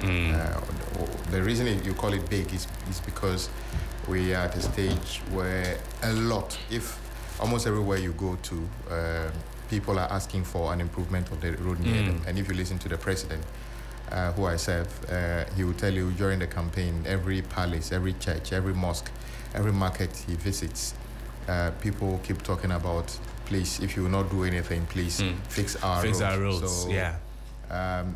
The reason you call it big is because we are at a stage where a lot, if almost everywhere you go to, people are asking for an improvement of the road near them. And if you listen to the president, who I serve, he will tell you during the campaign, every palace, every church, every mosque, every market he visits, people keep talking about, please, if you will not do anything, please fix our roads. So,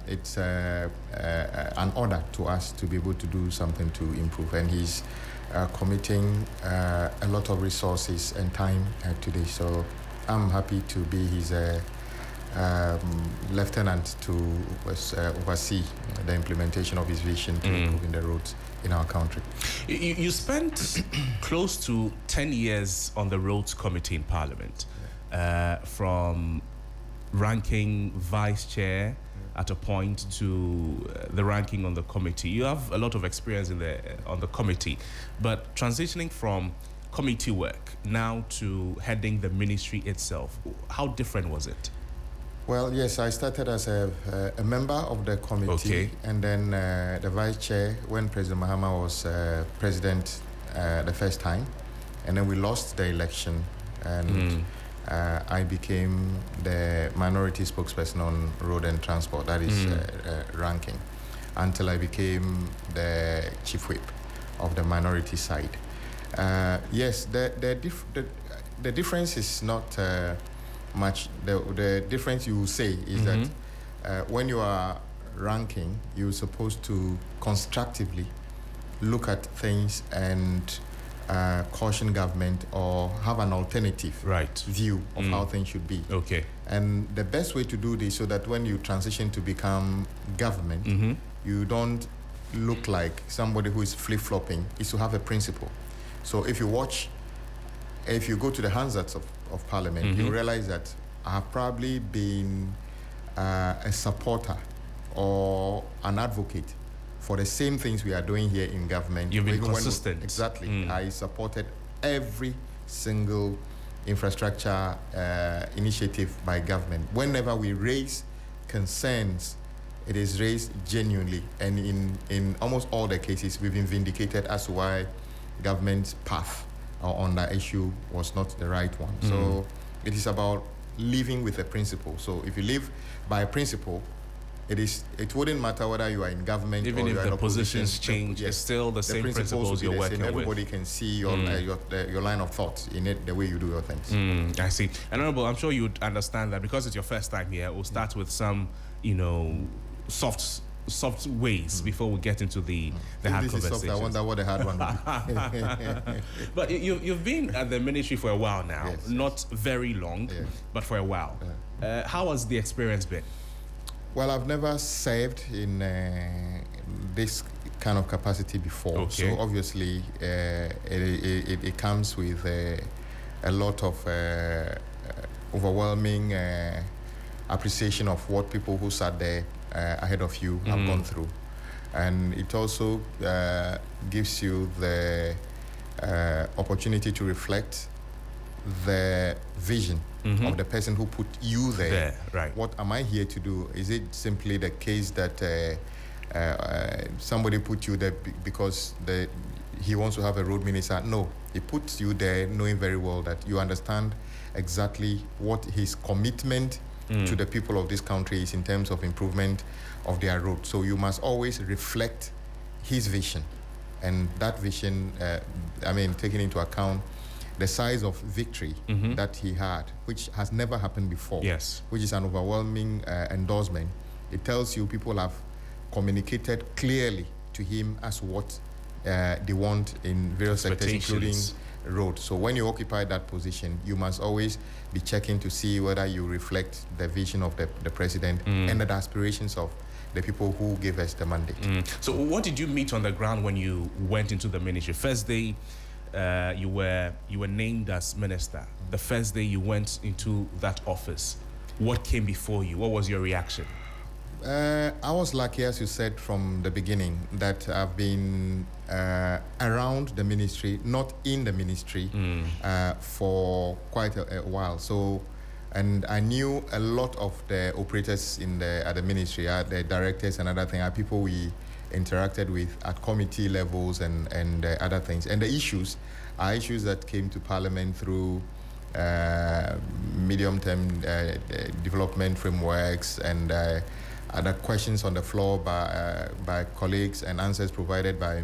it's an order to us to be able to do something to improve, and he's committing a lot of resources and time to this. So I'm happy to be his lieutenant to oversee the implementation of his vision to improving the roads in our country. You spent close to 10 years on the Roads Committee in Parliament, from ranking vice chair at a point to the ranking on the committee. You have a lot of experience on the committee, but transitioning from committee work now to heading the ministry itself, how different was it? Well, yes, I started as a member of the committee, and then the vice chair when President Mahama was president the first time, and then we lost the election, and I became the minority spokesperson on road and transport, that is ranking, until I became the chief whip of the minority side. Yes, the difference is not much. The difference you will say is that when you are ranking, you're supposed to constructively look at things and caution government or have an alternative view of how things should be. And the best way to do this so that when you transition to become government, you don't look like somebody who is flip-flopping, is to have a principle. So if you go to the Hansards of Parliament, you realize that I have probably been a supporter or an advocate for the same things we are doing here in government. You've been consistent. Exactly. I supported every single infrastructure initiative by government. Whenever we raise concerns, it is raised genuinely, and in almost all the cases, we've been vindicated as to why government's path on that issue was not the right one. So it is about living with a principle. So if you live by a principle, it wouldn't matter whether you are in government even or if you are in the opposition. positions change, it's still the same principles you're working with. Everybody can see your line of thought in it, the way you do your things. I see. And Honorable, I'm sure you'd understand that because it's your first time here, we'll start with some, soft ways before we get into the hard conversations. I wonder what the hard one would be. But you've been at the ministry for a while now, not very long, but for a while. How has the experience been? Well, I've never served in this kind of capacity before. So obviously it comes with a lot of overwhelming appreciation of what people who sat there ahead of you have gone through. And it also gives you the opportunity to reflect the vision of the person who put you there. What am I here to do? Is it simply the case that somebody put you there because he wants to have a road minister? No, he puts you there knowing very well that you understand exactly what his commitment to the people of this country is in terms of improvement of their road. So you must always reflect his vision, and that vision, taking into account the size of victory that he had, which has never happened before, which is an overwhelming endorsement. It tells you people have communicated clearly to him as what they want in various sectors, including road. So when you occupy that position, you must always be checking to see whether you reflect the vision of the president and the aspirations of the people who gave us the mandate. So what did you meet on the ground when you went into the ministry? First day, you were named as minister. The first day you went into that office, what came before you? What was your reaction? I was lucky, as you said from the beginning, that I've been around the ministry, not in the ministry, for quite a while. So, and I knew a lot of the operators at the ministry, the directors and other things, are people we interacted with at committee levels and other things. And the issues are issues that came to Parliament through medium-term development frameworks and other questions on the floor by colleagues and answers provided by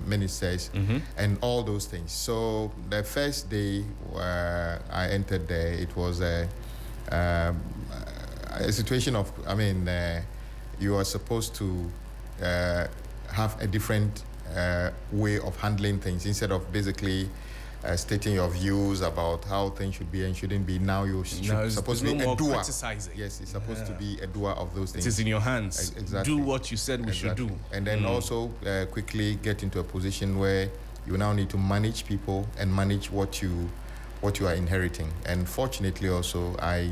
ministers and all those things. So the first day I entered there, it was a situation of, you are supposed to have a different way of handling things instead of basically stating your views about how things should be and shouldn't be. Now you're supposed to be a doer. Criticizing. Yes, it's supposed to be a doer of those things. It is in your hands. Exactly. Do what you said we should do. And then also quickly get into a position where you now need to manage people and manage what you are inheriting. And fortunately also, I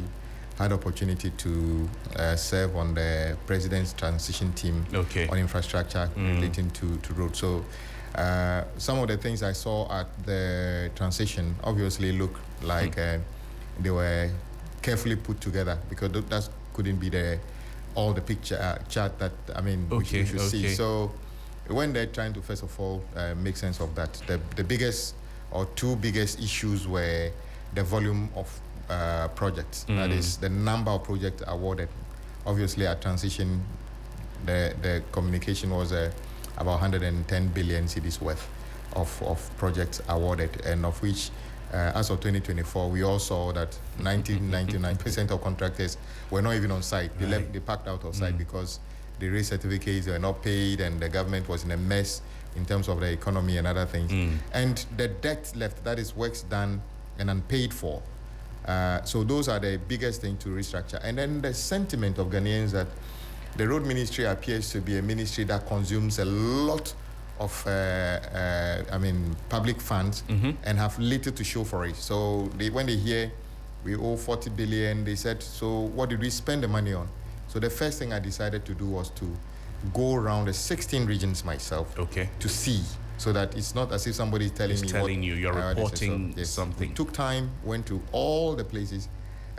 had opportunity to serve on the president's transition team on infrastructure relating to roads. So some of the things I saw at the transition obviously look like they were carefully put together, because that couldn't be all the picture chart that we should see. So when they're trying to first of all make sense of that, the biggest or two biggest issues were the volume of projects. That is the number of projects awarded. Obviously at transition, the communication was about 110 billion cedis worth of projects awarded, and of which as of 2024 we all saw that 99% of contractors were not even on site. They packed out of site because the raise certificates were not paid and the government was in a mess in terms of the economy and other things. And the debt left, that is works done and unpaid for. So those are the biggest thing to restructure. And then the sentiment of Ghanaians that the road ministry appears to be a ministry that consumes a lot of public funds and have little to show for it. So when they hear we owe 40 billion, they said, so what did we spend the money on? So the first thing I decided to do was to go around the 16 regions myself to see, so that it's not as if somebody is telling you you're reporting something. We took time, went to all the places,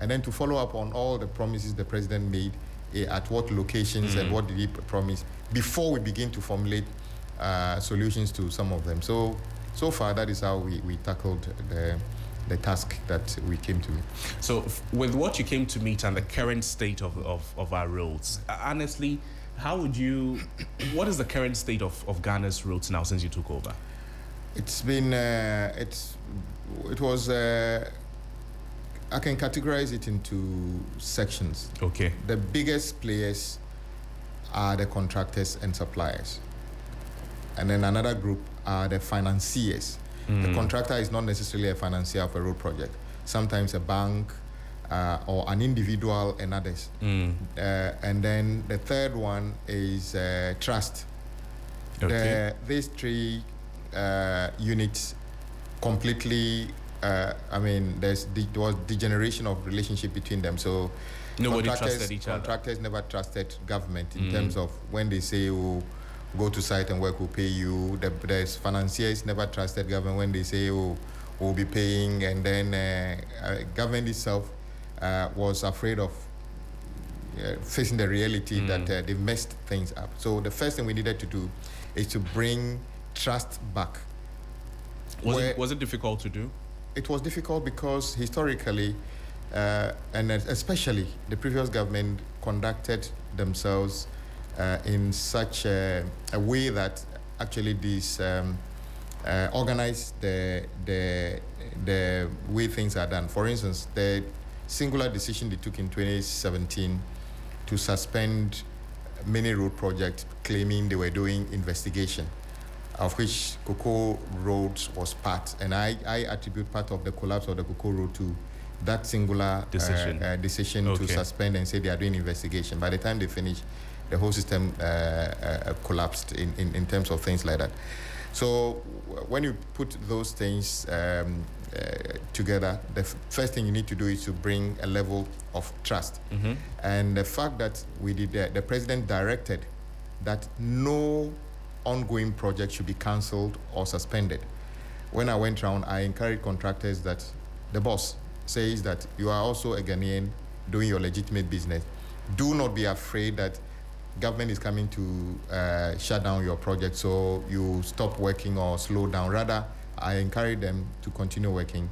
and then to follow up on all the promises the president made, at what locations and what did he promise, before we begin to formulate solutions to some of them. So far, that is how we tackled the task that we came to meet. So with what you came to meet and the current state of our roads, honestly, what is the current state of Ghana's roads now since you took over? It's been, I can categorize it into sections. The biggest players are the contractors and suppliers. And then another group are the financiers. The contractor is not necessarily a financier of a road project. Sometimes a bank or an individual and others. And then the third one is trust. These three units completely, there was degeneration of relationship between them. So nobody trusted each other. Contractors never trusted government in terms of when they say, go to site and work, will pay you. There's financiers never trusted government when they say, we'll be paying. And then government itself was afraid of facing the reality that they messed things up. So the first thing we needed to do is to bring trust back. Was it difficult to do? It was difficult because historically, and especially the previous government conducted themselves in such a way that actually this organized the way things are done. For instance, the singular decision they took in 2017 to suspend many road projects, claiming they were doing investigation, of which Cocoa Road was part. And I attribute part of the collapse of the Cocoa Road to that singular decision to suspend and say they are doing investigation. By the time they finished, the whole system collapsed in terms of things like that. So when you put those things together, the first thing you need to do is to bring a level of trust. And the fact that we did the president directed that no ongoing project should be cancelled or suspended. When I went around, I encouraged contractors that the boss says that you are also a Ghanaian doing your legitimate business. Do not be afraid that government is coming to shut down your project, so you stop working or slow down. Rather, I encourage them to continue working.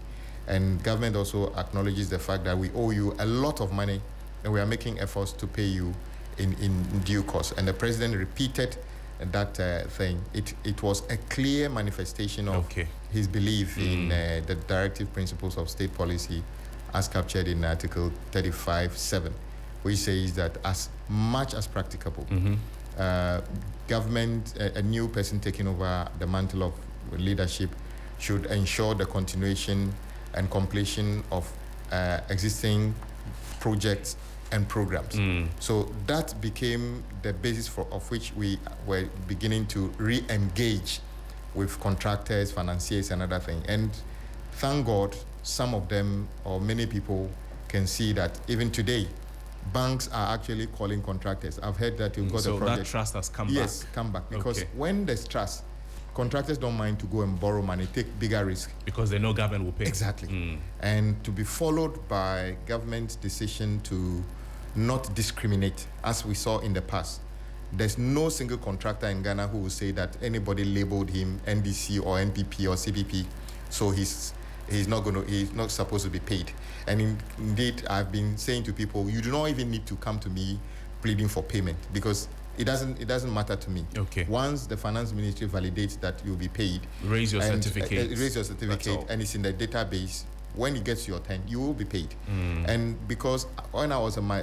And government also acknowledges the fact that we owe you a lot of money and we are making efforts to pay you in due course. And the president repeated that thing. It was a clear manifestation of his belief in the directive principles of state policy as captured in Article 35(7), which says that as much as practicable, government, a new person taking over the mantle of leadership should ensure the continuation and completion of existing projects and programs. So that became the basis of which we were beginning to re-engage with contractors, financiers, and other things. And thank God, some of them, or many people, can see that even today, banks are actually calling contractors. I've heard that you've got a project. So that trust has come back? Yes, come back. Because when there's trust, contractors don't mind to go and borrow money, take bigger risk. Because they know government will pay. Exactly. And to be followed by government's decision to not discriminate, as we saw in the past. There's no single contractor in Ghana who will say that anybody labeled him NDC or NPP or CPP, so he's not supposed to be paid. And indeed, I've been saying to people, you do not even need to come to me pleading for payment, because it doesn't matter to me. Once the finance ministry validates that you'll be paid, raise your certificate, and it's in the database. When it gets your turn, you will be paid. And because when I was on my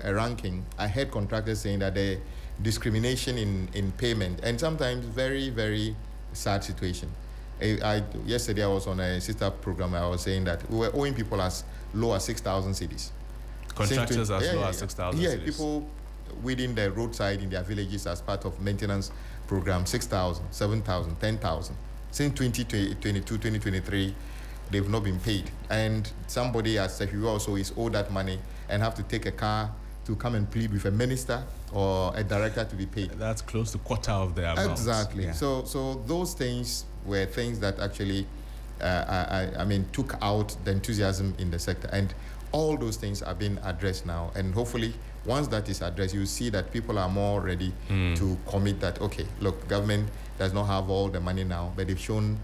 ranking, I heard contractors saying that the discrimination in payment, and sometimes very, very sad situation. Yesterday I was on a sister program. I was saying that we were owing people as low as 6,000 cedis. Contractors as low as 6,000 cedis. Yeah, people within the roadside in their villages as part of maintenance program, 6,000, 7,000, 10,000. Since 2022, 2023, they've not been paid. And somebody as Sefiwe also is owed that money and have to take a car to come and plead with a minister or a director to be paid. That's close to quarter of the amount. Exactly. Yeah. So those things were things that actually, took out the enthusiasm in the sector. And all those things are being addressed now. And hopefully, once that is addressed, you see that people are more ready to commit that, okay, look, government does not have all the money now, but they've shown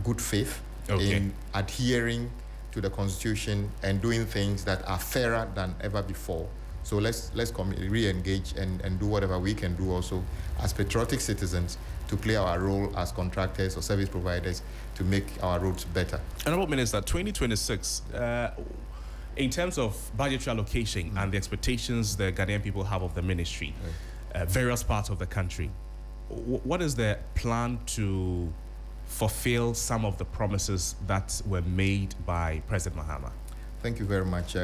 good faith in adhering to the Constitution and doing things that are fairer than ever before. So let's re-engage and do whatever we can do also as patriotic citizens to play our role as contractors or service providers to make our roads better. Honourable Minister, 2026, in terms of budgetary allocation and the expectations the Ghanaian people have of the ministry, various parts of the country, what is the plan to fulfill some of the promises that were made by President Mahama? Thank you very much.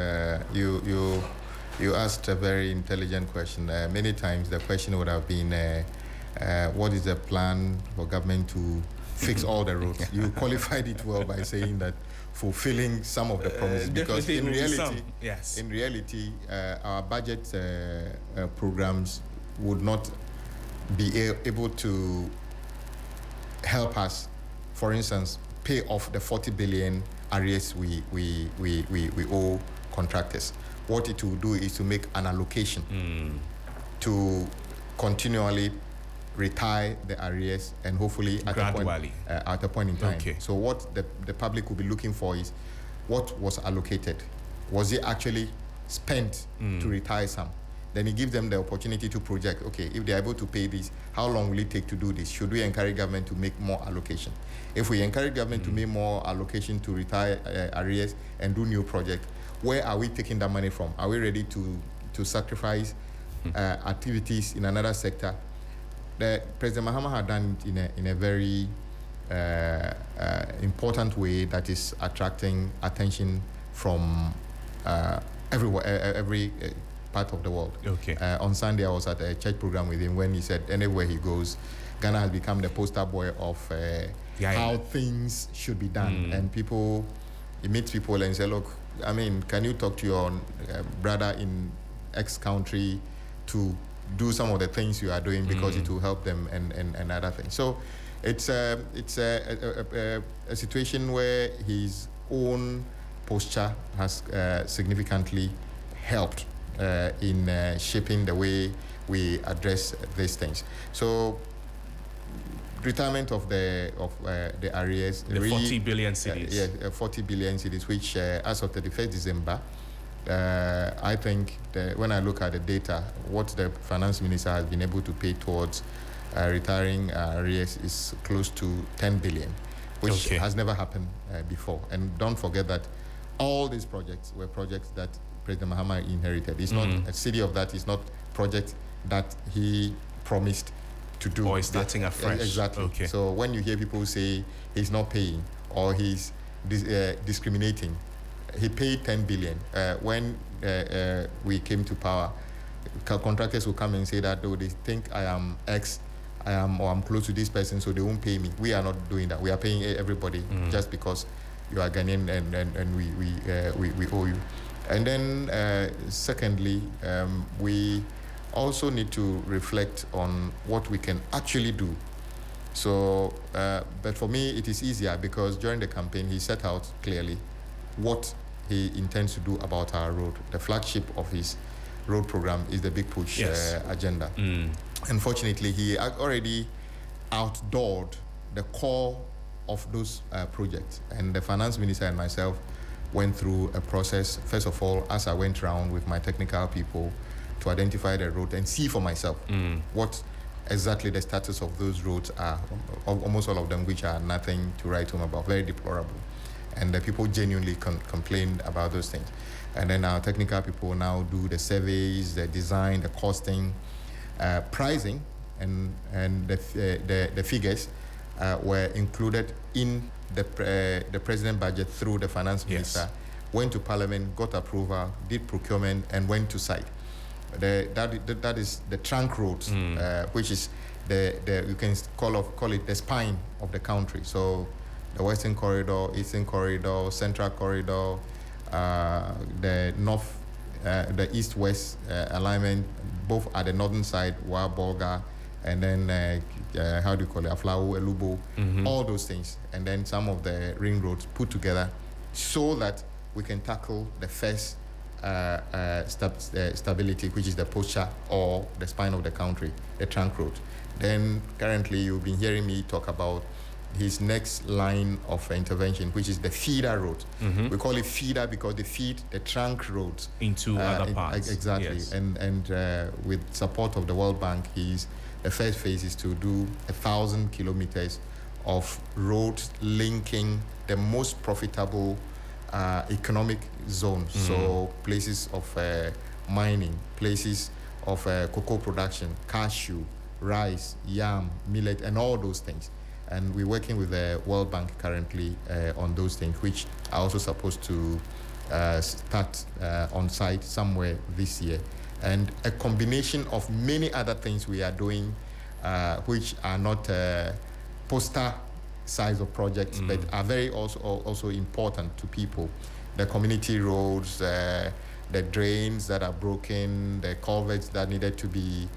You asked a very intelligent question. Many times the question would have been, what is the plan for government to fix all the roads? You qualified it well by saying that fulfilling some of the promises, because in reality, our budget programs would not be able to help us, for instance, pay off the 40 billion arrears we owe contractors. What it will do is to make an allocation to continually retire the arrears and hopefully at a point in time. So what the public will be looking for is what was allocated. Was it actually spent to retire some? Then it gives them the opportunity to project, okay, if they're able to pay this, how long will it take to do this? Should we encourage government to make more allocation? If we encourage government to make more allocation to retire arrears and do new projects, where are we taking that money from? Are we ready to sacrifice activities in another sector? President Mahama had done it in a very important way that is attracting attention from everywhere, every part of the world. On Sunday, I was at a church program with him when he said, anywhere he goes, Ghana has become the poster boy of how things should be done. And he meets people and say, look, I mean, can you talk to your brother in X country to do some of the things you are doing because it will help them and other things. So it's a situation where his own posture has significantly helped in shaping the way we address these things. So retirement of the arrears, the 40 billion cedis. 40 billion cedis, which as of 31st December, I think when I look at the data, what the finance minister has been able to pay towards retiring arrears is close to 10 billion, which has never happened before. And don't forget that all these projects were projects that President Mahama inherited. It's not a city of that. It's not project that he promised to do. Or is starting afresh. Exactly. Okay. So when you hear people say he's not paying or he's discriminating, he paid 10 billion. When we came to power, contractors will come and say that, oh, they think I am X, or I'm close to this person, so they won't pay me. We are not doing that. We are paying everybody just because you are Ghanaian and we owe you. And then secondly, we also need to reflect on what we can actually do. So, but for me, it is easier because during the campaign, he set out clearly what he intends to do about our road. The flagship of his road program is the Big Push agenda. Unfortunately, he already outdoored the core of those projects. And the finance minister and myself went through a process, first of all, as I went around with my technical people to identify the road and see for myself what exactly the status of those roads are, almost all of them which are nothing to write home about, very deplorable. And the people genuinely complained about those things. And then our technical people now do the surveys, the design, the costing, pricing, and the figures were included in the president budget through the finance minister, went to parliament, got approval, did procurement, and went to site. That is the trunk roads, which is you can call it the spine of the country. So the Western Corridor, Eastern Corridor, Central Corridor, the North, the East-West alignment, both at the northern side, Bolga, and then how do you call it, Aflau, Elubo, all those things, and then some of the ring roads put together so that we can tackle the first stability, which is the posture or the spine of the country, the trunk road. Then currently you've been hearing me talk about his next line of intervention, which is the feeder road. We call it feeder because they feed the trunk roads into other parts. Exactly. Yes. And with support of the World Bank, the first phase is to do 1,000 kilometers of roads linking the most profitable economic zones. So places of mining, places of cocoa production, cashew, rice, yam, millet, and all those things. And we're working with the World Bank currently on those things, which are also supposed to start on site somewhere this year. And a combination of many other things we are doing, which are not poster size of projects, but are very also important to people. The community roads, the drains that are broken, the culverts that needed to be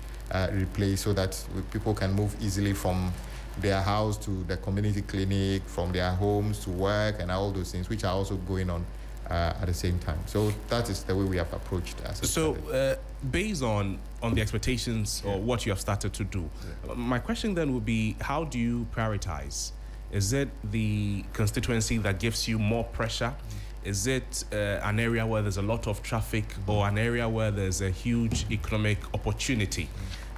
replaced so that people can move easily from their house to the community clinic, from their homes to work, and all those things, which are also going on at the same time. So that is the way we have approached it. So based on the expectations or what you have started to do, my question then would be, how do you prioritize? Is it the constituency that gives you more pressure? Is it an area where there's a lot of traffic, or an area where there's a huge economic opportunity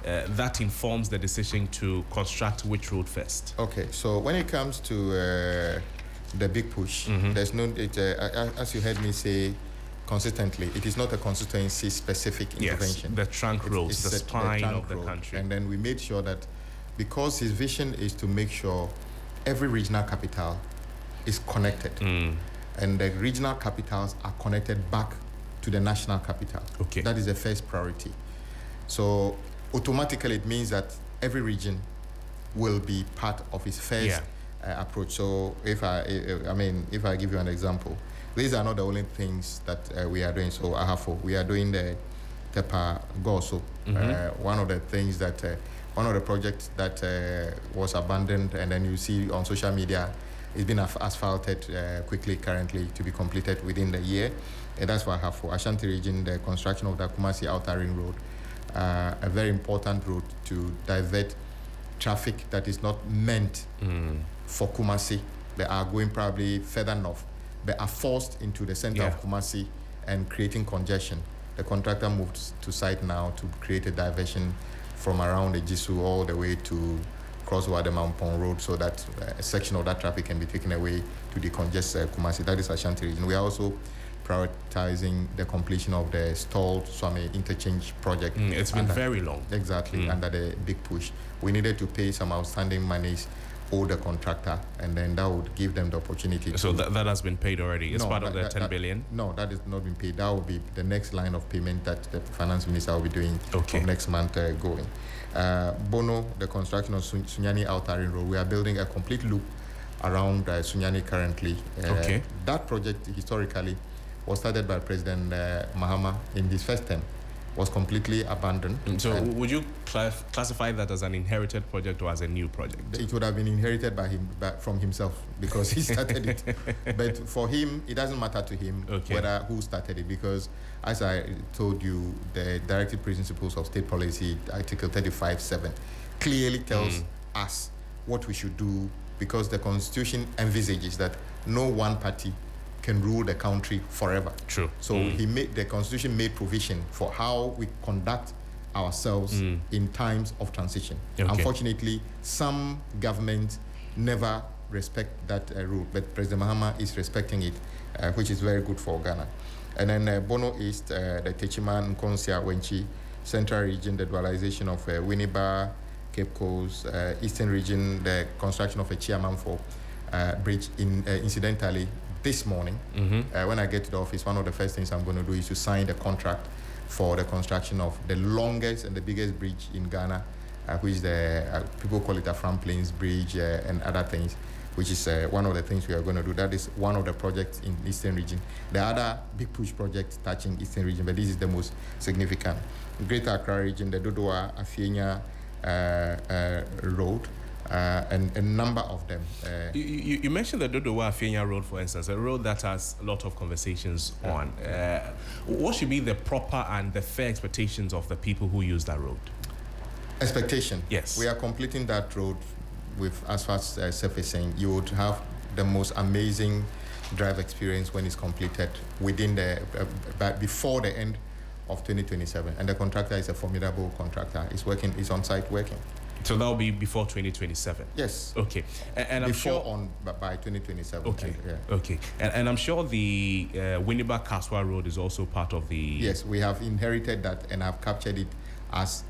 that informs the decision to construct which road first? Okay, so when it comes to the Big Push, there's no, as you heard me say consistently, it is not a constituency-specific intervention. Yes, the trunk roads, the spine of the country. And then we made sure that, because his vision is to make sure every regional capital is connected, and the regional capitals are connected back to the national capital. Okay. That is the first priority. So automatically it means that every region will be part of his first approach. So if I give you an example, these are not the only things that we are doing. So Ahafo, we are doing the Tepa Goso. One of the things that, one of the projects that was abandoned, and then you see on social media, it's been asphalted quickly currently to be completed within the year. And that's for Ahafo. Ashanti region, the construction of the Kumasi Outer Ring Road. a very important route to divert traffic that is not meant for Kumasi, but are going probably further north, but are forced into the center of Kumasi and creating congestion. The contractor moved to site now to create a diversion from around the Jisu all the way to cross Wademampong Road, so that a section of that traffic can be taken away to decongest Kumasi. That is Ashanti region. We are also prioritizing the completion of the stalled Swami interchange project. It's been very long. Exactly, under the big push. We needed to pay some outstanding monies owed the contractor, and then that would give them the opportunity. So that has been paid already? It's part of the 10 billion? No, that has not been paid. That will be the next line of payment that the finance minister will be doing from next month going. Bono, the construction of Sunyani Outer Ring Road, we are building a complete loop around Sunyani currently. That project historically was started by President Mahama in his first term, was completely abandoned. So would you classify that as an inherited project or as a new project? It would have been inherited by him, from himself, because he started it. But for him, it doesn't matter to him who started it, because as I told you, the directive principles of state policy, Article 35(7), clearly tells us what we should do, because the Constitution envisages that no one party can rule the country forever. True. So the Constitution made provision for how we conduct ourselves in times of transition. Unfortunately, some governments never respect that rule, but President Mahama is respecting it, which is very good for Ghana. And then Bono East, the Techiman, Nkonsia, Wenchi, Central Region, the dualization of Winneba, Cape Coast, Eastern Region, the construction of a Chiamanfo bridge. Incidentally, this morning, when I get to the office, one of the first things I'm going to do is to sign the contract for the construction of the longest and the biggest bridge in Ghana, which the people call it a Fram Plains Bridge and other things, which is one of the things we are going to do. That is one of the projects in Eastern Region. The other big push project touching Eastern Region, but this is the most significant. Greater Accra Region, the Dodoa Afienya Road, and a number of them. You mentioned the Dodowa Afienya Road, for instance, a road that has a lot of conversations on. What should be the proper and the fair expectations of the people who use that road? Expectation? Yes. We are completing that road with asphalt surfacing. You would have the most amazing drive experience when it's completed within before the end of 2027. And the contractor is a formidable contractor. It's working. It's on site working. So that will be before 2027? Yes. Okay. And I'm sure by 2027. Okay. Okay. And I'm sure the Winneba Kaswa Road is also part of the... Yes, we have inherited that and have captured it as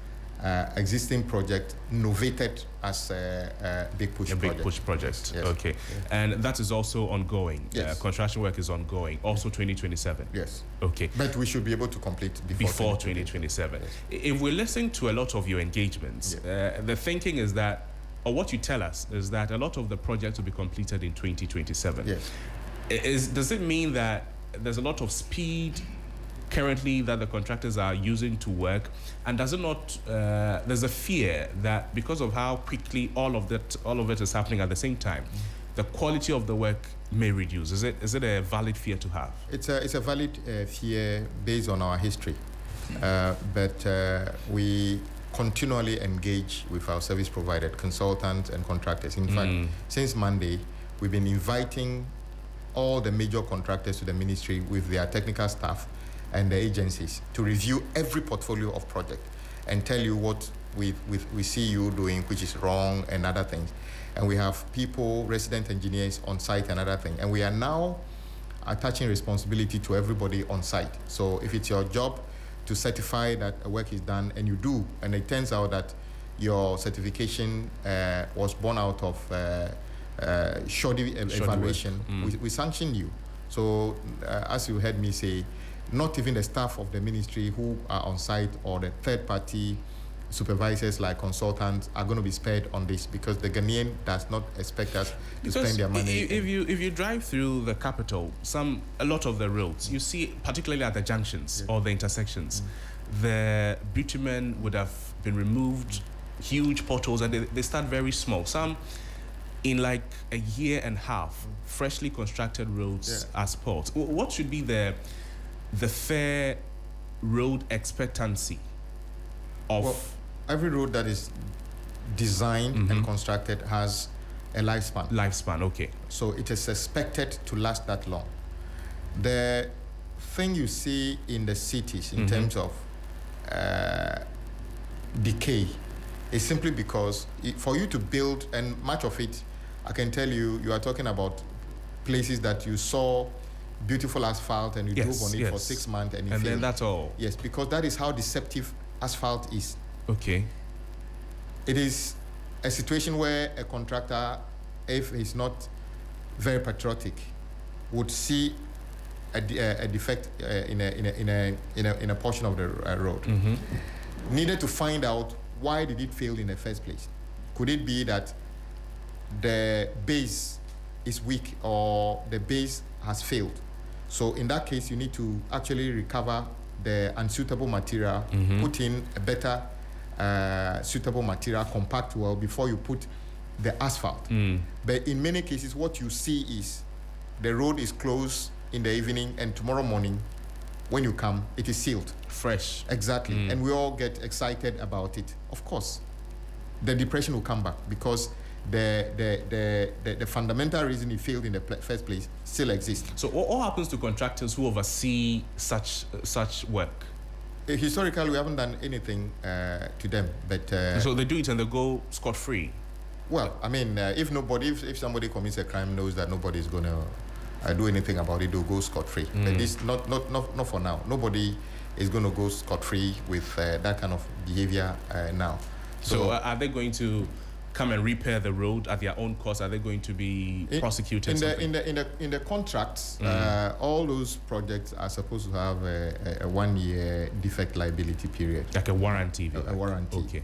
existing project, novated as a big push project. A big push project. Yes. Okay. Yes. And that is also ongoing. Yes. Construction work is ongoing. Also 2027. Yes. Okay. But we should be able to complete before 2027. Yes. If we're listening to a lot of your engagements, the thinking is that, or what you tell us, is that a lot of the projects will be completed in 2027. Yes. Does it mean that there's a lot of speed currently that the contractors are using to work, and does it not there's a fear that because of how quickly all of it is happening at the same time, the quality of the work may reduce? Is it a valid fear to have? It's a valid fear based on our history, but we continually engage with our service provider, consultants and contractors. In fact, since Monday, we've been inviting all the major contractors to the ministry with their technical staff and the agencies to review every portfolio of project and tell you what we see you doing, which is wrong, and other things. And we have people, resident engineers on site and other things. And we are now attaching responsibility to everybody on site. So if it's your job to certify that a work is done, and you do, and it turns out that your certification was born out of shoddy evaluation, we sanction you. So as you heard me say, not even the staff of the ministry who are on site or the third-party supervisors like consultants are going to be spared on this, because the Ghanaian does not expect us to spend their money. If you drive through the capital, a lot of the roads, you see, particularly at the junctions or the intersections, the bitumen would have been removed, huge potholes, and they start very small. Some in like a year and a half, freshly constructed roads are spoiled. What should be the fair road expectancy of... Well, every road that is designed and constructed has a lifespan. Lifespan, okay. So it is expected to last that long. The thing you see in the cities in terms of decay is simply because for you to build, and much of it, I can tell you, you are talking about places that you saw beautiful asphalt and you drove on it for 6 months and then that's all. Yes, because that is how deceptive asphalt is. Okay. It is a situation where a contractor, if he's not very patriotic, would see a defect in a portion of the road. Needed to find out why did it fail in the first place. Could it be that the base is weak or the base has failed? So in that case, you need to actually recover the unsuitable material, put in a better suitable material, compact well before you put the asphalt. But in many cases, what you see is the road is closed in the evening, and tomorrow morning, when you come, it is sealed. Fresh. Exactly. And we all get excited about it. Of course, the depression will come back because the fundamental reason it failed in the first place still exists. So what happens to contractors who oversee such work? Historically, we haven't done anything to them, but so they do it and they go scot-free. Well, I mean, if somebody commits a crime, knows that nobody is going to do anything about it, they'll go scot-free. But this not for now. Nobody is going to go scot-free with that kind of behavior now. So are they going to come and repair the road at their own cost? Are they going to be prosecuted? In the contracts, all those projects are supposed to have a 1 year defect liability period, like a warranty. A warranty. Okay.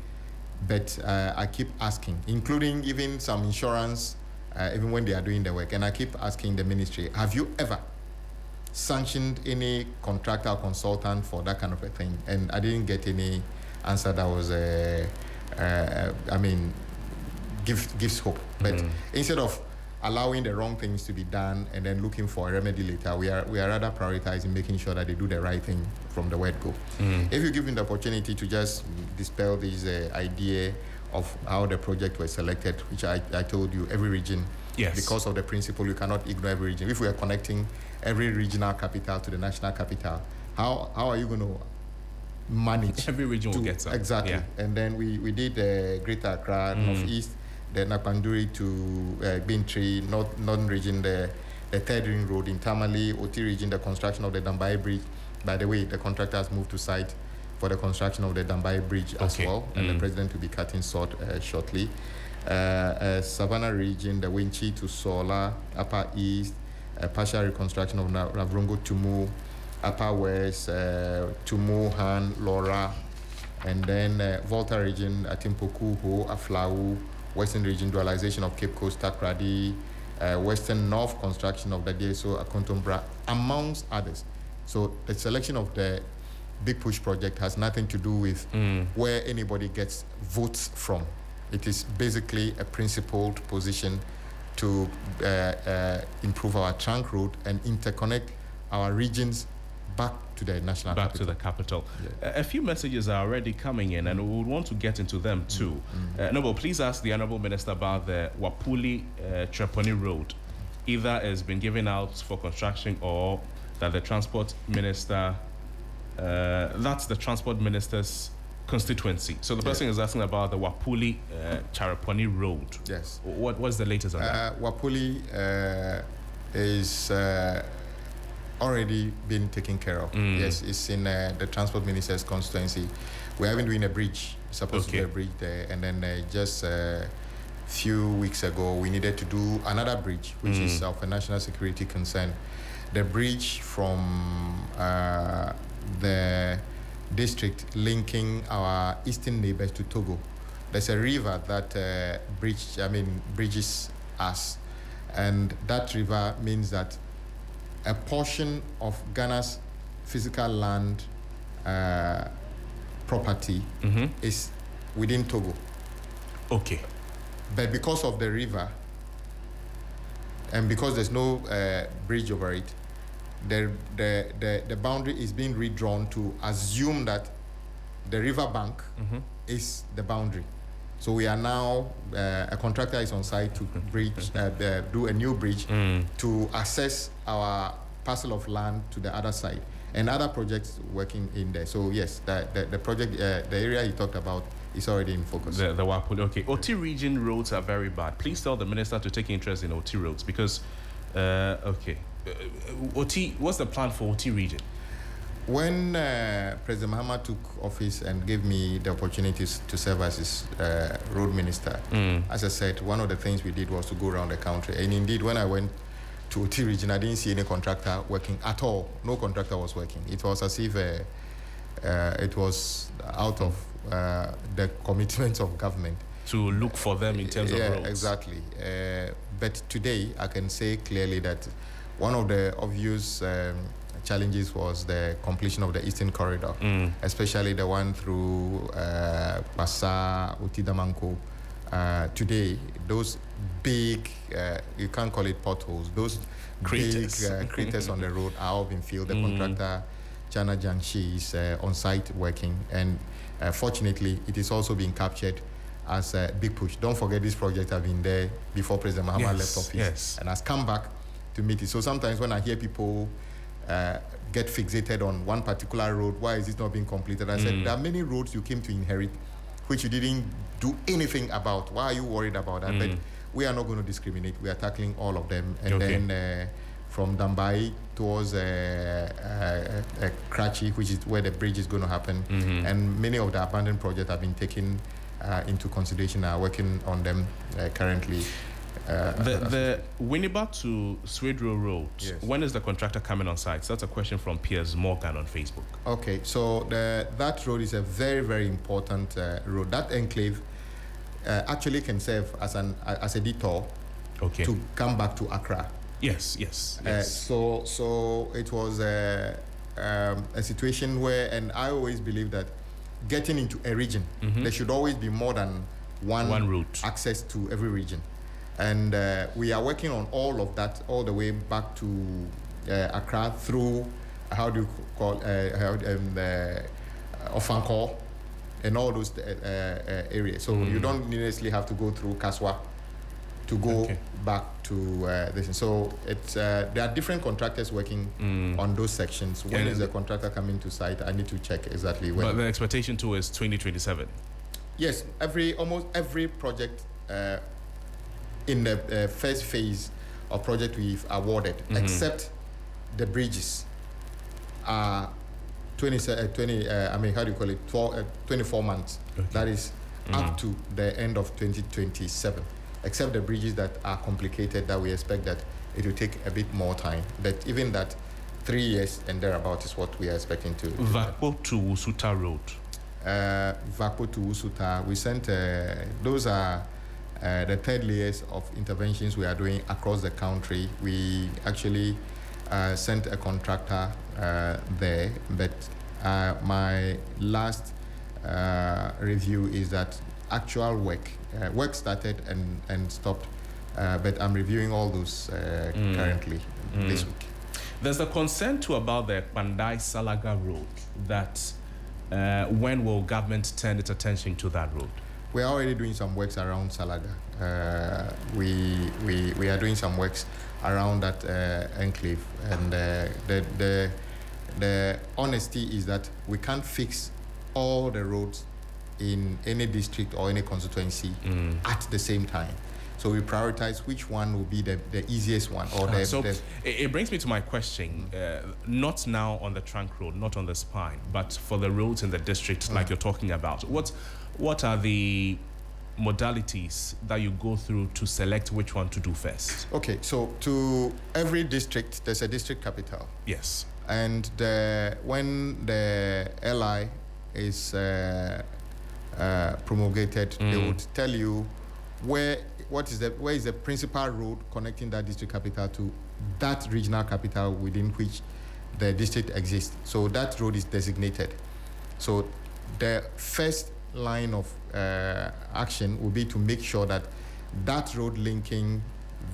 But I keep asking, including even some insurance, even when they are doing the work, and I keep asking the ministry, have you ever sanctioned any contractor or consultant for that kind of a thing? And I didn't get any answer that was, gives hope. But instead of allowing the wrong things to be done and then looking for a remedy later, we are rather prioritizing making sure that they do the right thing from the word go. If you give them the opportunity to just dispel this idea of how the project was selected, which I told you, every region, because of the principle, you cannot ignore every region. If we are connecting every regional capital to the national capital, how are you going to manage? Every region will get some. Exactly. Yeah. And then we did Greater Accra, Northeast, the Napanduri to Bintri, Northern region, the third ring road in Tamale, Oti region, the construction of the Dambai Bridge. By the way, the contractor has moved to site for the construction of the Dambai Bridge as well, and the president will be cutting sort shortly. Savannah region, the Winchi to Sola, Upper East, partial reconstruction of Navrongo Tumu, Upper West, Tumu, Han, Laura, and then Volta region, Atimpoku, Ho, Aflau, Western region, dualization of Cape Coast, Takradi, Western North construction of the DSO, Akontombra, amongst others. So the selection of the Big Push project has nothing to do with where anybody gets votes from. It is basically a principled position to improve our trunk road and interconnect our regions back to the national capital. Back to the capital. Yeah. A few messages are already coming in, and we would want to get into them too. Noble, please ask the Honourable Minister about the Wapuli Treponi Road. Either has been given out for construction or that the Transport Minister, that's the Transport Minister's constituency. So the person is asking about the Wapuli Charaponi Road. Yes. What's the latest on that? Wapuli is already been taken care of. Yes, it's in the Transport Minister's constituency. We haven't doing a bridge. It's supposed to be a bridge there, and then just a few weeks ago, we needed to do another bridge, which is of a national security concern. The bridge from the district linking our eastern neighbors to Togo. There's a river that bridges us, and that river means that a portion of Ghana's physical land property is within Togo. Okay. But because of the river, and because there's no bridge over it, the boundary is being redrawn to assume that the river bank is the boundary. So we are now, a contractor is on site to do a new bridge to access our parcel of land to the other side, and other projects working in there. So yes, the project, the area he talked about is already in focus. The Wapole, okay. OT region roads are very bad. Please tell the minister to take interest in OT roads because, OT, what's the plan for OT region? When President Mahama took office and gave me the opportunities to serve as his road minister, as I said, one of the things we did was to go around the country. And indeed, when I went to OT region, I didn't see any contractor working at all. No contractor was working. It was as if it was out of the commitments of government. To look for them in terms of roads. Yeah, exactly. But today, I can say clearly that one of the obvious challenges was the completion of the Eastern Corridor, especially the one through Bassa, Utidamanko. Today, those big, you can't call it potholes, those craters. Big craters on the road are all been filled. The contractor, Chana Jiangxi, is on site working, and fortunately, it is also being captured as a big push. Don't forget, this project have been there before President Mahama left office and has come back to meet it. So sometimes when I hear people get fixated on one particular road, why is it not being completed? I said, there are many roads you came to inherit which you didn't do anything about. Why are you worried about that? But we are not going to discriminate. We are tackling all of them. And then from Dambai towards Krachi, which is where the bridge is going to happen. And many of the abandoned projects have been taken into consideration, are working on them currently. The Winneba to Swedro Road, when is the contractor coming on site? So that's a question from Piers Morgan on Facebook. Okay, so that road is a very, very important road. That enclave actually can serve as a detour to come back to Accra. Yes. So it was a situation where, and I always believe that getting into a region, there should always be more than one route access to every region. And we are working on all of that, all the way back to Accra through, how do you call, Ofankor and all those areas. So you don't necessarily have to go through Kaswa to go back to this. So it's there are different contractors working on those sections. When is the contractor coming to site? I need to check exactly when. But the expectation too is 2027. Yes, almost every project in the first phase of project we've awarded, except the bridges, are 24 months. That is up to the end of 2027. Except the bridges that are complicated, that we expect that it will take a bit more time. But even that, 3 years and thereabout is what we are expecting to. Vakpo to Wusuta Road. Vakpo to Wusuta, we sent, those are the third layers of interventions we are doing across the country. We actually sent a contractor there, but my last review is that actual work started and stopped, but I'm reviewing all those currently this week. There's a concern too about the Pandai-Salaga road. That when will government turn its attention to that road? We are already doing some works around Salaga. We are doing some works around that enclave, and the honesty is that we can't fix all the roads in any district or any constituency at the same time. So we prioritize which one will be the easiest one. It brings me to my question, not now on the trunk road, not on the spine, but for the roads in the district like you're talking about. What are the modalities that you go through to select which one to do first? Okay, so to every district, there's a district capital. Yes. And when the LI is promulgated, they would tell you where is the principal road connecting that district capital to that regional capital within which the district exists. So that road is designated. So the first line of action will be to make sure that that road linking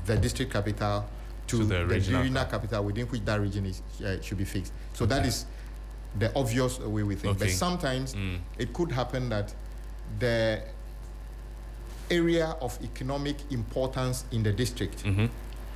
the district capital to the regional capital within which that region is should be fixed. So that is the obvious way we think. Okay. But sometimes it could happen that the area of economic importance in the district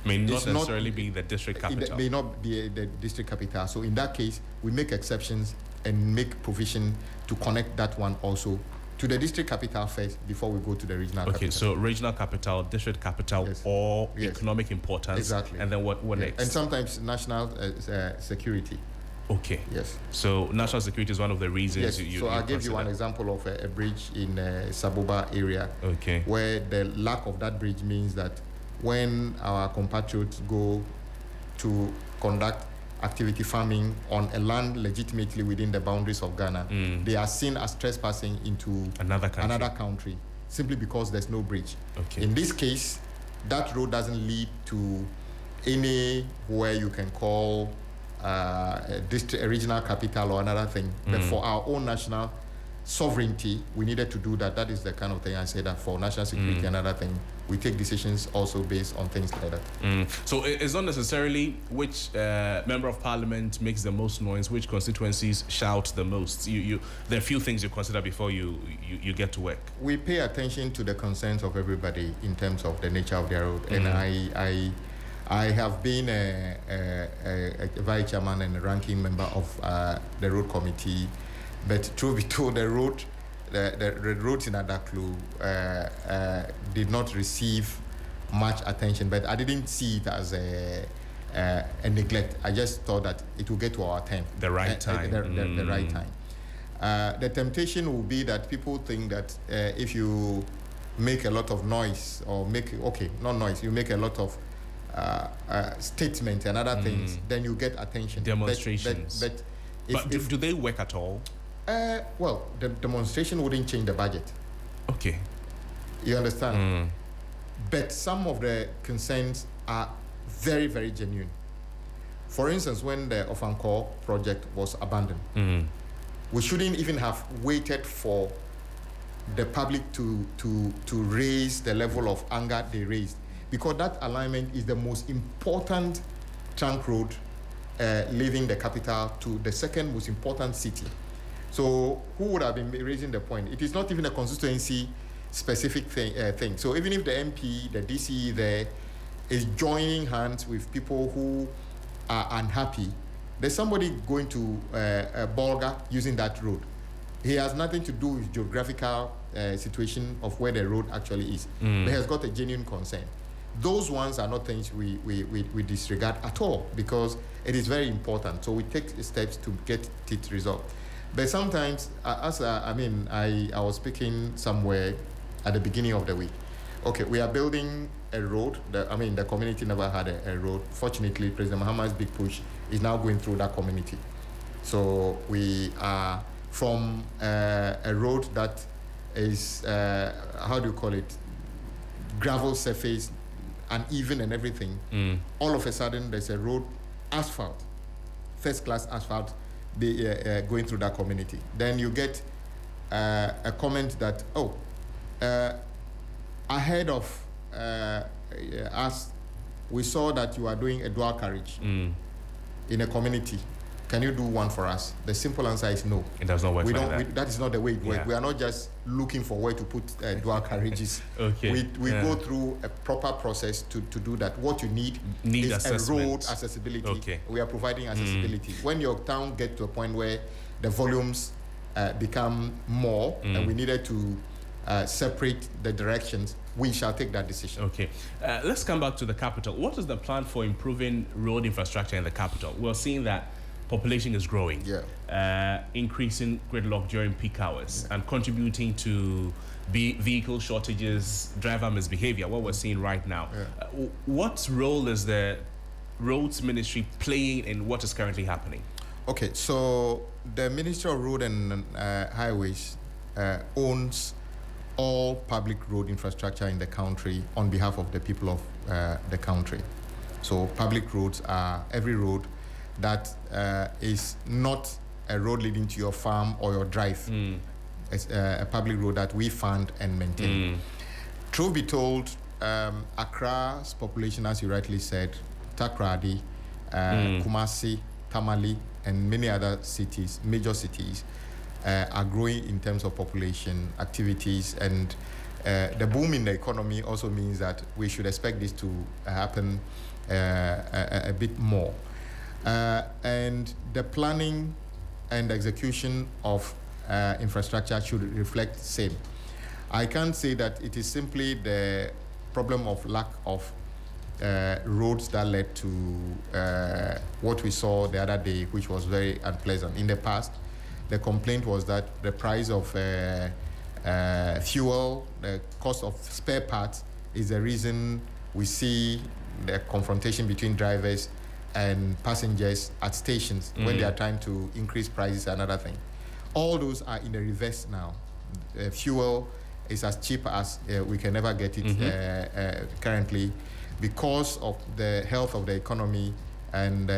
may not necessarily be the district capital. It may not be the district capital. So in that case, we make exceptions and make provision to connect that one also to the district capital first before we go to the regional capital. Okay, so regional capital, district capital, or economic importance. Exactly. And then what next? And sometimes national security. Okay. Yes. So national security is one of the reasons so I'll give you one example of a bridge in Saboba area. Okay. Where the lack of that bridge means that when our compatriots go to conduct activity farming on a land legitimately within the boundaries of Ghana, they are seen as trespassing into another country simply because there's no bridge. Okay. In this case, that road doesn't lead to anywhere you can call a regional capital or another thing. But for our own national sovereignty, we needed to do that. That is the kind of thing I say that for national security, another thing, we take decisions also based on things like that. So it's not necessarily which member of parliament makes the most noise, which constituencies shout the most. There are a few things you consider before you get to work. We pay attention to the concerns of everybody in terms of the nature of their road. And I have been a vice chairman and a ranking member of the road committee, but truth be told, the roads in Adaklu did not receive much attention, but I didn't see it as a neglect. I just thought that it will get to our time. The right time. The right time. The temptation will be that people think that if you make a lot of noise or not noise, you make a lot of statements and other things, then you get attention. Demonstrations. But do they work at all? Well, the demonstration wouldn't change the budget. Okay. You understand? But some of the concerns are very, very genuine. For instance, when the Ofankor project was abandoned, we shouldn't even have waited for the public to raise the level of anger they raised, because that alignment is the most important trunk road leaving the capital to the second most important city. So who would have been raising the point? It is not even a constituency specific thing. So even if the MP, the DCE there is joining hands with people who are unhappy, there's somebody going to Bolga using that road. He has nothing to do with geographical situation of where the road actually is. But he has got a genuine concern. Those ones are not things we disregard at all, because it is very important. So we take steps to get it resolved. But sometimes, I was speaking somewhere at the beginning of the week. Okay, we are building a road. The community never had a road. Fortunately, President Mahama's big push is now going through that community. So we are from a road that is, gravel surface, uneven and everything. All of a sudden, there's a road, asphalt, first-class asphalt, going through that community. Then you get a comment that, ahead of us, we saw that you are doing a dual carriage in a community. Can you do one for us? The simple answer is no. It does not work like that. That is not the way it works. We are not just looking for where to put dual carriages. Okay. We go through a proper process to do that. What you need is assessment. A road accessibility. Okay. We are providing accessibility. When your town gets to a point where the volumes become more and we needed to separate the directions, we shall take that decision. Okay. Let's come back to the capital. What is the plan for improving road infrastructure in the capital? We're seeing that population is growing, increasing gridlock during peak hours, and contributing to vehicle shortages, driver misbehavior, what we're seeing right now. What role is the roads ministry playing in what is currently happening? Okay, so the Ministry of Road and Highways owns all public road infrastructure in the country on behalf of the people of the country. So public roads are every road that is not a road leading to your farm or your drive. It's a public road that we fund and maintain. Truth be told, Accra's population, as you rightly said, Takrady, Kumasi, Tamale, and many other cities, major cities, are growing in terms of population, activities, and the boom in the economy also means that we should expect this to happen a bit more. And the planning and execution of infrastructure should reflect the same. I can't say that it is simply the problem of lack of roads that led to what we saw the other day, which was very unpleasant. In the past, the complaint was that the price of fuel, the cost of spare parts is the reason we see the confrontation between drivers and passengers at stations when they are trying to increase prices, another thing. All those are in the reverse now. Fuel is as cheap as we can never get it currently because of the health of the economy and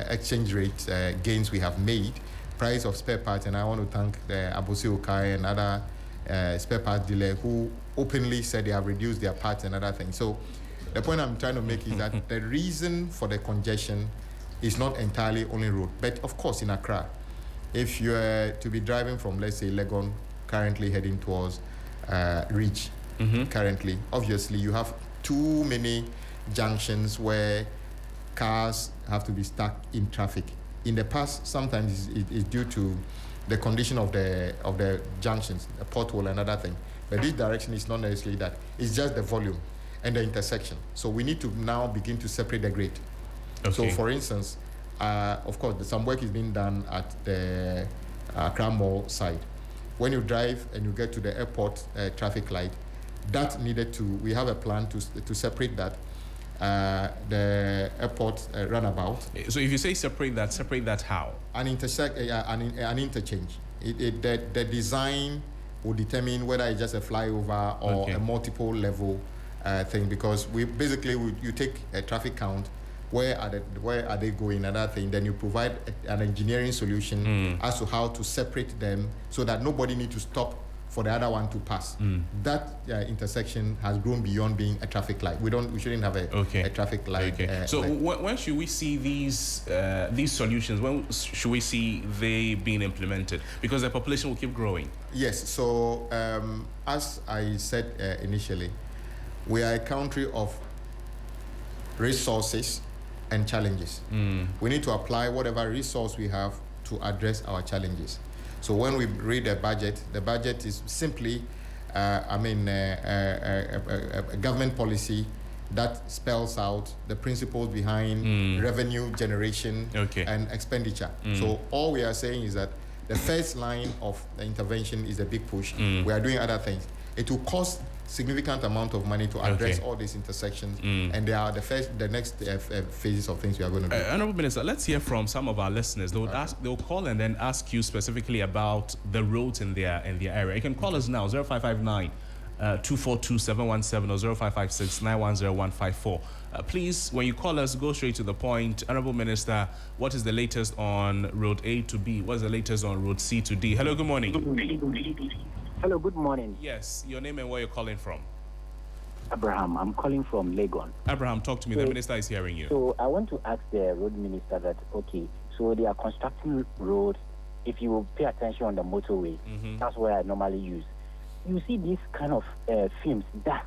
exchange rate gains we have made. Price of spare parts, and I want to thank the Abosi Okai and other spare parts dealer who openly said they have reduced their parts and other things. So the point I'm trying to make is that the reason for the congestion is not entirely only road. But of course, in Accra, if you are to be driving from, let's say, Legon, currently heading towards Reach, currently, obviously you have too many junctions where cars have to be stuck in traffic. In the past, sometimes it's due to the condition of the junctions, the pothole and other thing. But this direction is not necessarily that. It's just the volume and the intersection. So we need to now begin to separate the grade. Okay. So for instance, of course, some work is being done at the Accra Mall side. When you drive and you get to the airport traffic light, that needed to, we have a plan to separate that. The airport runabout. So if you say separate that how? An interchange. The design will determine whether it's just a flyover or a multiple level thing, because you take a traffic count, where are they going, another thing, then you provide an engineering solution as to how to separate them so that nobody needs to stop for the other one to pass. That intersection has grown beyond being a traffic light. We shouldn't have a traffic light. So when should we see these solutions? When should we see they being implemented? Because the population will keep growing. Yes. So as I said initially, we are a country of resources and challenges. We need to apply whatever resource we have to address our challenges. So when we read the budget is simply, a government policy that spells out the principles behind revenue generation and expenditure. So all we are saying is that the first line of the intervention is a big push. We are doing other things. It will cost significant amount of money to address all these intersections, and they are the next phases of things we are going to do. Honorable Minister, let's hear from some of our listeners. They'll call and then ask you specifically about the roads in their area. You can call us now, 0559 242 717 or 0556 910 154. Please, when you call us, go straight to the point. Honorable Minister, what is the latest on Road A to B? What is the latest on Road C to D? Hello, good morning. Hello, good morning. Yes, your name and where you're calling from? Abraham, I'm calling from Legon. Abraham, talk to me. The minister is hearing you. So I want to ask the road minister that, so they are constructing roads. If you pay attention on the motorway, that's where I normally use. You see these kind of films, dust,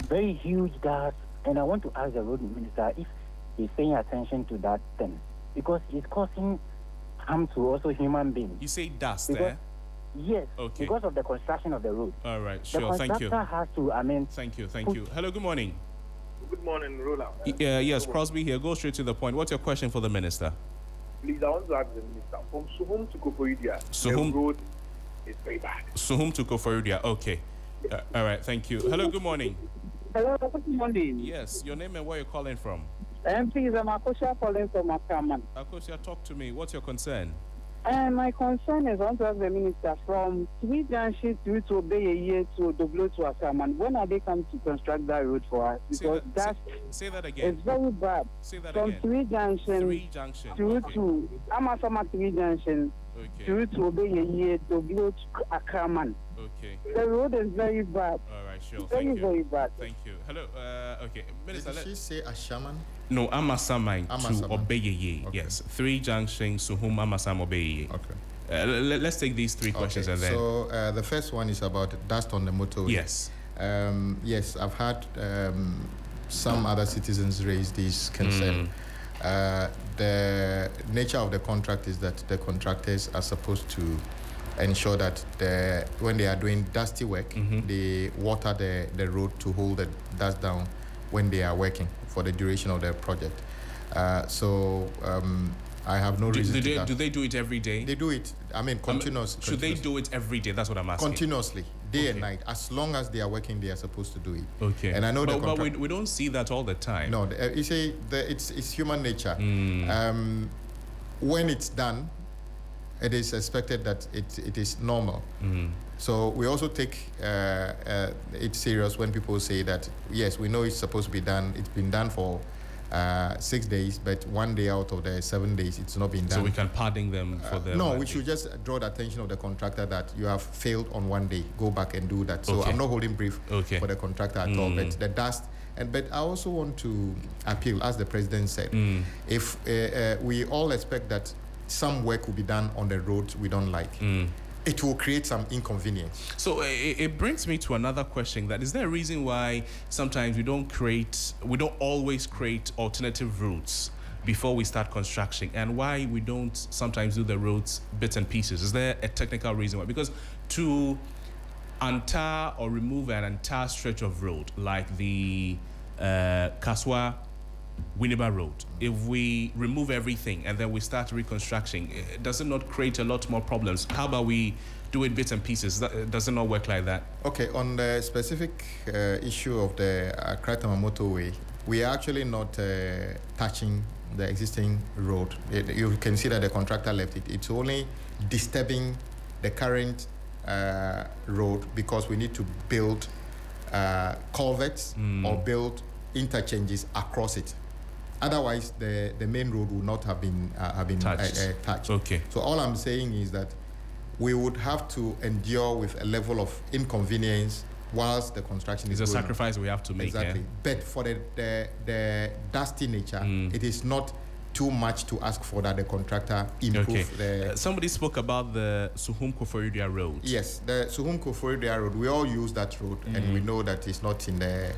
very huge dust, and I want to ask the road minister if he's paying attention to that thing, because it's causing harm to also human beings. You say dust, because, Yes, okay. Because of the construction of the road. All right, sure, thank you. The constructor has to, Thank you. Hello, good morning. Good morning, Rola. Yes, Crosby here. Go straight to the point. What's your question for the minister? Please, I want to ask the minister, from Suhum to Koforidua, the road is very bad. Suhum to Koforidua, okay. All right, thank you. Hello, good morning. Hello, good morning. Yes, your name and where you're calling from? Please, I'm Akosha calling from Akaman. Akosha, talk to me. What's your concern? My concern is, I want to ask the minister, from 3 Junction to obey a year to Doblo to Akaman, when are they coming to construct that road for us? Because say that again. It's very bad. Say that from again. From 3 Junction. 3 Junction. To Amasama 3 Junction. through to Obeyeye, Doblo to Akraman. Okay. The road is very bad. All right, sure. Very bad. Thank you. Hello. Okay. Minister, did she say Ashaman? No, Amasaman to Obeyeye. Okay. Yes. 3 junctions to whom Amasam Obeyeye. Okay. Let's take these 3 questions and then. So the first one is about dust on the motorway. Yes. Yes, I've had some other citizens raise this concern. The nature of the contract is that the contractors are supposed to ensure that when they are doing dusty work, they water the road to hold the dust down when they are working for the duration of their project. I have no reason to doubt. Do they do it every day? They do it. I mean, continuously. Should they do it every day? That's what I'm asking. Continuously, day and night. As long as they are working, they are supposed to do it. Okay. And I know but we don't see that all the time. No, you say it's human nature. When it's done, it is expected that it is normal. So we also take it serious when people say that, yes, we know it's supposed to be done. It's been done for 6 days, but 1 day out of the 7 days, it's not been done. So we can pardon them for the... No, we should just draw the attention of the contractor that you have failed on 1 day. Go back and do that. So I'm not holding brief for the contractor at all, but the dust... But I also want to appeal, as the president said, if we all expect that some work will be done on the roads we don't like, it will create some inconvenience. So it brings me to another question: that is there a reason why sometimes we don't always create alternative routes before we start construction, and why we don't sometimes do the roads bits and pieces? Is there a technical reason why? Because to untar or remove an entire stretch of road like the Kaswa Winneba Road, if we remove everything and then we start reconstruction, does it not create a lot more problems? How about we do it bits and pieces? Does it not work like that? Okay, on the specific issue of the Kratama motorway, we are actually not touching the existing road. You can see that the contractor left it. It's only disturbing the current road because we need to build culverts or build interchanges across it. Otherwise, the main road would not have been touched. Okay. So all I'm saying is that we would have to endure with a level of inconvenience whilst the construction is going on. It's a sacrifice we have to make. Exactly. But for the dusty nature, it is not too much to ask for that the contractor improve the... Somebody spoke about the Suhum Koforidua Road. Yes, the Suhum Koforidua Road. We all use that road, and we know that it's not in the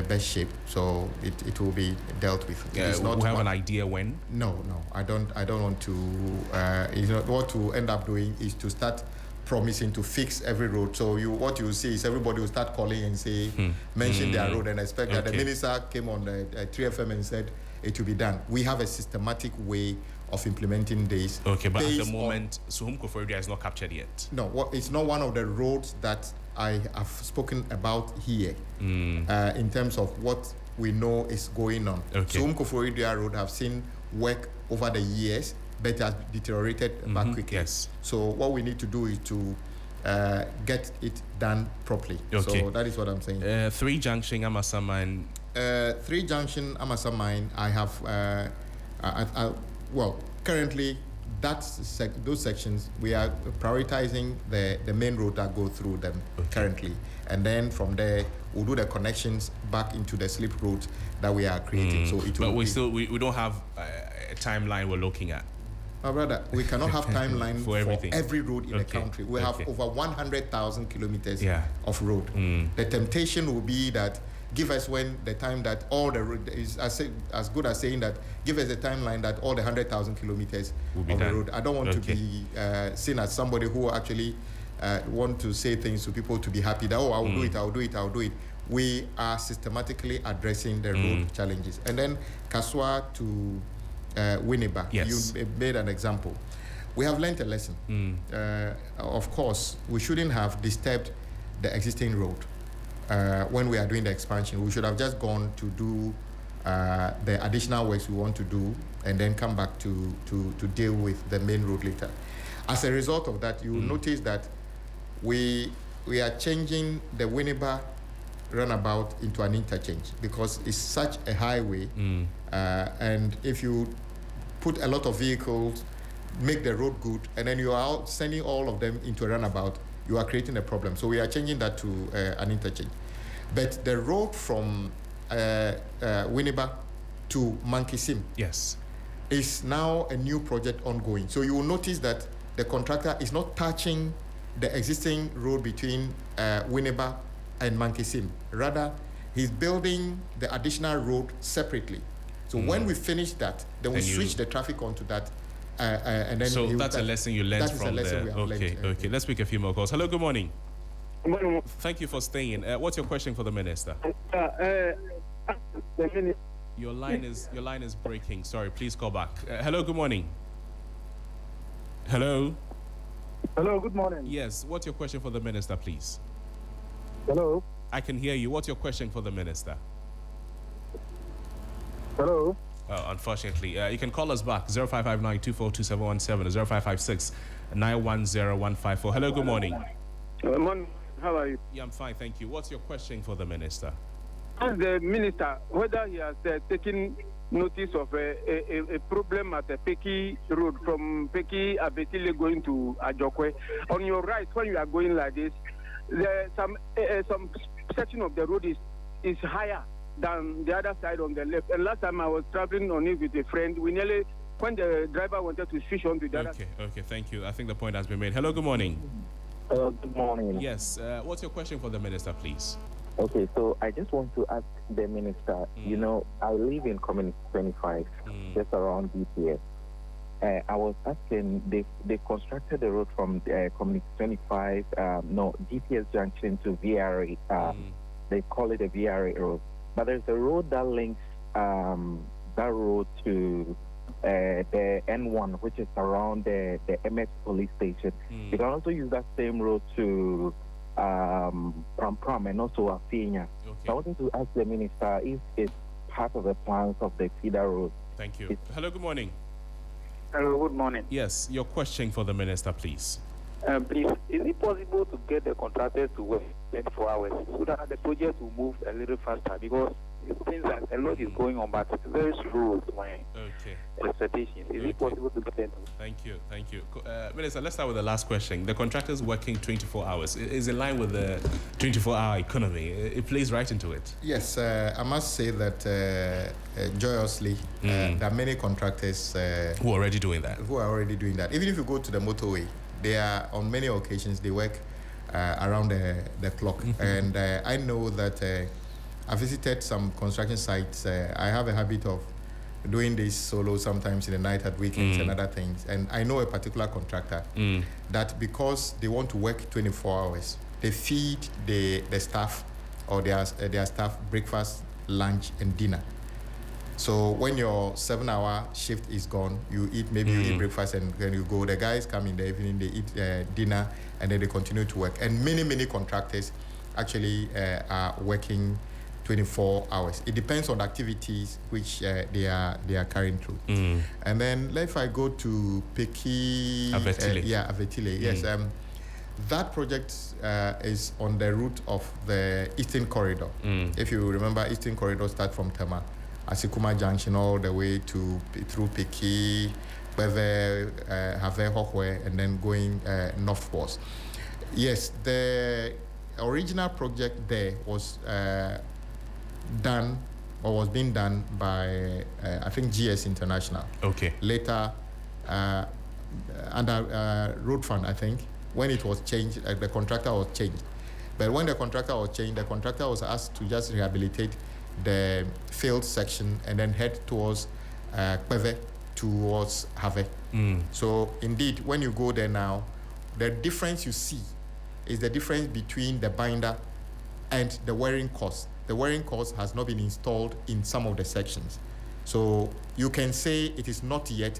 best shape, so it will be dealt with. It's not we have an idea when? No, I don't want to. What to end up doing is to start promising to fix every road. So what you see is everybody will start calling and say, mention their road and expect that the minister came on the 3FM and said it will be done. We have a systematic way of implementing this. Okay, but at the moment, Suhum Koforidua is not captured yet. No, it's not one of the roads that I have spoken about here in terms of what we know is going on. So Suhum Koforidua Road have seen work over the years, but it has deteriorated back quickly. Yes. So what we need to do is to get it done properly. Okay. So that is what I'm saying. 3 Junction Amasaman. 3 Junction Amasaman, I have, currently those sections, we are prioritizing the main road that go through them currently. And then from there, we'll do the connections back into the slip roads that we are creating. So it will we don't have a timeline we're looking at. My brother, we cannot have timeline for every road in the country. We have over 100,000 kilometers of road. The temptation will be that give us when the time that all the road is as good as saying that give us a timeline that all the 100,000 kilometers of the road. I don't want to be seen as somebody who actually want to say things to people to be happy that I will do it. We are systematically addressing the road challenges. And then Kaswa to Winneba, you made an example. We have learned a lesson. Of course, we shouldn't have disturbed the existing road. When we are doing the expansion, we should have just gone to do the additional works we want to do and then come back to deal with the main road later. As a result of that, you will notice that we are changing the Winneba runabout into an interchange because it's such a highway, and if you put a lot of vehicles make the road good, and then you are out sending all of them into a runabout, you are creating a problem. So we are changing that to an interchange. But the road from Winneba to Mankisim, yes, is now a new project ongoing. So you will notice that the contractor is not touching the existing road between Winneba and Mankisim. Rather, he's building the additional road separately. So when we finish that, then we switch the traffic onto that. And then so that's a lesson you learned from there. Okay, okay. Let's make a few more calls. Hello, good morning. Good morning. Thank you for staying. What's your question for the minister? Your line is breaking. Sorry, please call back. Hello, good morning. Hello. Hello, good morning. Yes, what's your question for the minister, please? Hello. I can hear you. What's your question for the minister? Hello. Unfortunately, you can call us back 0559-242717 0556-910154. Hello, good morning. Good morning. How are you? Yeah, I'm fine, thank you. What's your question for the minister? Ask the minister whether he has taken notice of a problem at the Peki Road from Peki Abetile going to Ajokwe. On your right, when you are going like this, some section of the road is higher than the other side on the left. And last time I was traveling on it with a friend, we nearly, when the driver wanted to switch on to the other. Okay, thank you. I think the point has been made. Hello, good morning. Good morning. Yes, what's your question for the minister, please? Okay, so I just want to ask the minister, you know, I live in Community 25, just around DPS. I was asking, they constructed the road from Community 25, DPS junction to VRA. They call it a VRA road. But there's a road that links that road to the N1, which is around the MS police station. You can also use that same road to Pram and also Afinia. So I wanted to ask the minister if it's part of the plans of the feeder road. Thank you. Hello, good morning. Hello, good morning. Yes, your question for the minister, please. Please, is it possible to get the contractors to work 24 hours so that the project will move a little faster? Because it seems like a lot is going on, but very slow to my expectations. Is it possible to get them? Thank you. Minister, let's start with the last question. The contractors working 24 hours is in line with the 24-hour economy. It plays right into it. Yes, I must say that joyously, there are many contractors who are already doing that. Even if you go to the motorway, they are, on many occasions, they work around the clock. And I know that I visited some construction sites. I have a habit of doing this solo sometimes in the night at weekends and other things. And I know a particular contractor that because they want to work 24 hours, they feed the staff or their staff breakfast, lunch, and dinner. So when your 7-hour shift is gone, you eat you eat breakfast and then you go. The guys come in the evening, they eat dinner, and then they continue to work. And many contractors actually are working 24 hours. It depends on the activities which they are carrying through. And then if I go to Peki Avetile, yes, that project is on the route of the Eastern Corridor. If you remember, Eastern Corridor starts from Tema, Asikuma Junction all the way through Peki, Beve, Have Hokwe, and then going northwards. Yes, the original project there was being done by I think GS International. Okay. Later, under Road Fund, I think, when it was changed, the contractor was changed. But when the contractor was changed, the contractor was asked to just rehabilitate the failed section and then head towards Kwame towards Have. So indeed, when you go there now, the difference you see is the difference between the binder and the wearing course. The wearing course has not been installed in some of the sections. So you can say it is not yet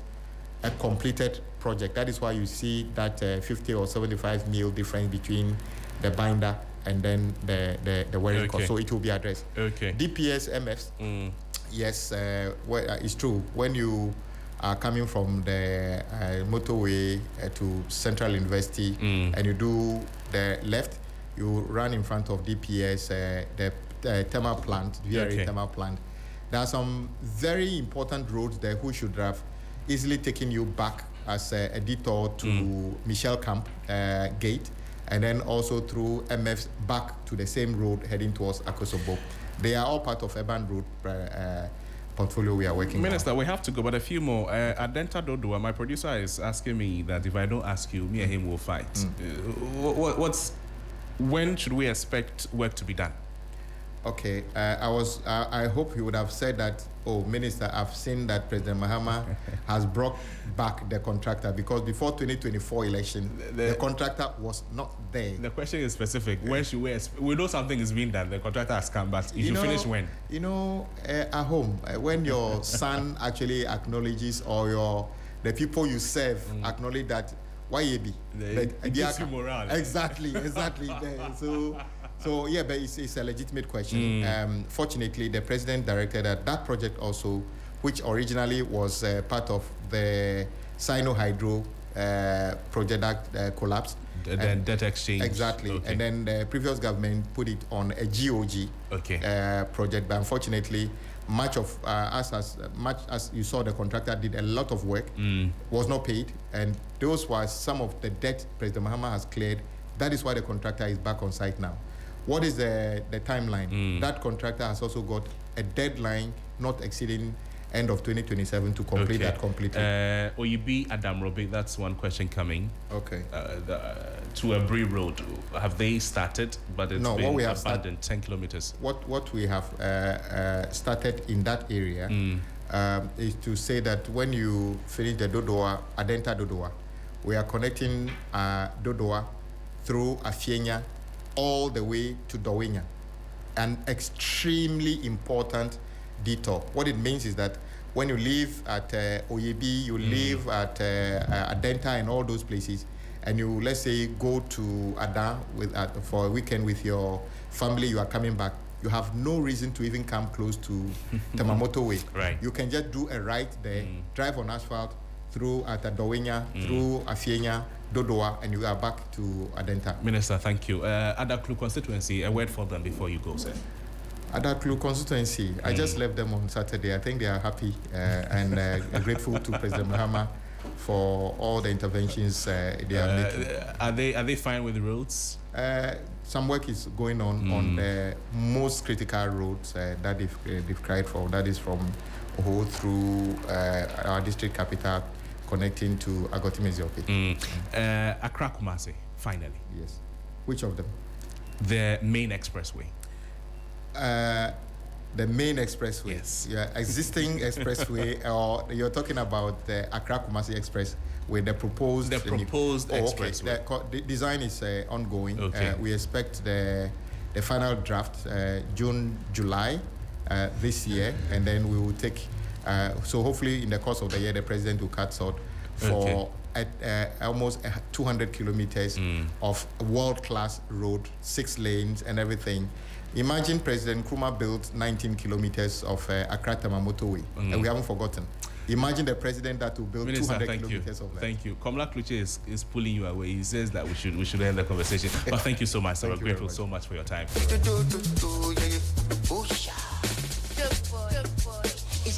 a completed project. That is why you see that 50 or 75 mil difference between the binder and then the wearing course. So it will be addressed. DPS MFs, yes, it's true. When you are coming from the motorway to Central University and you do the left, you run in front of DPS, the thermal plant, VRA thermal plant. There are some very important roads there who should have easily taken you back as a detour to Michelle Camp Gate, and then also through MF's back to the same road heading towards Akosobo. They are all part of urban road portfolio we are working Minister, on. we have to go, but a few more. Adenta Dodua, my producer is asking me that if I don't ask you, me and him will fight. When should we expect work to be done? Okay, I hope you would have said that, oh, Minister, I've seen that President Mahama has brought back the contractor, because before 2024 election, the contractor was not there. The question is specific. When should we know something is being done, the contractor has come, but you should finish when? At home, when your son actually acknowledges, or the people you serve acknowledge that, why you be? It gives you morale. Exactly. So yeah, but it's a legitimate question. Fortunately, the president directed that project also, which originally was part of the Sino-Hydro project that collapsed. The debt exchange. Exactly. Okay. And then the previous government put it on a GOG project. But unfortunately, much as you saw, the contractor did a lot of work, was not paid. And those were some of the debt President Mahama has cleared. That is why the contractor is back on site now. What is the timeline? That contractor has also got a deadline not exceeding end of 2027 to complete that completely. Oyibi Adam Robi, that's one question coming. Okay. To a Bree Road, have they started? But it's been abandoned 10 kilometers. What we have started in that area is to say that when you finish the Dodoa, Adenta Dodoa, we are connecting Dodoa through Afienya all the way to Dowenya, an extremely important detour. What it means is that when you live at Oyebi, you live at Adenta and all those places, and you, let's say, go to Ada for a weekend with your family, you are coming back, you have no reason to even come close to Tamamoto Way. Right. You can just do a right there, drive on asphalt through Dowenya, through Afienya, Dodoa, and you are back to Adenta. Minister, thank you. Adaklu constituency, a word for them before you go, sir. Adaklu constituency, I just left them on Saturday. I think they are happy and grateful to President Mahama for all the interventions they are making. Are they fine with the roads? Some work is going on the most critical roads that they've cried for. That is from Oho through our district capital, connecting to Agoti-Meziope. Accra Kumasi, finally. Yes. Which of them? The main expressway. The main expressway. Yes. Yeah, existing expressway, or you're talking about the Accra Kumasi Express with the proposed. The proposed expressway. Okay. The design is ongoing. Okay. We expect the final draft June, July this year, and then we will take. So hopefully, in the course of the year, the president will cut short for almost 200 kilometers of world-class road, 6 lanes and everything. Imagine President Nkrumah built 19 kilometers of Accra Tamamoto Way, and we haven't forgotten. Imagine the president that will build Minister, 200 kilometers of that. Thank you. Komla Kluche is pulling you away. He says that we should end the conversation. But thank you so much, sir. We're grateful so much for your time. Good boy.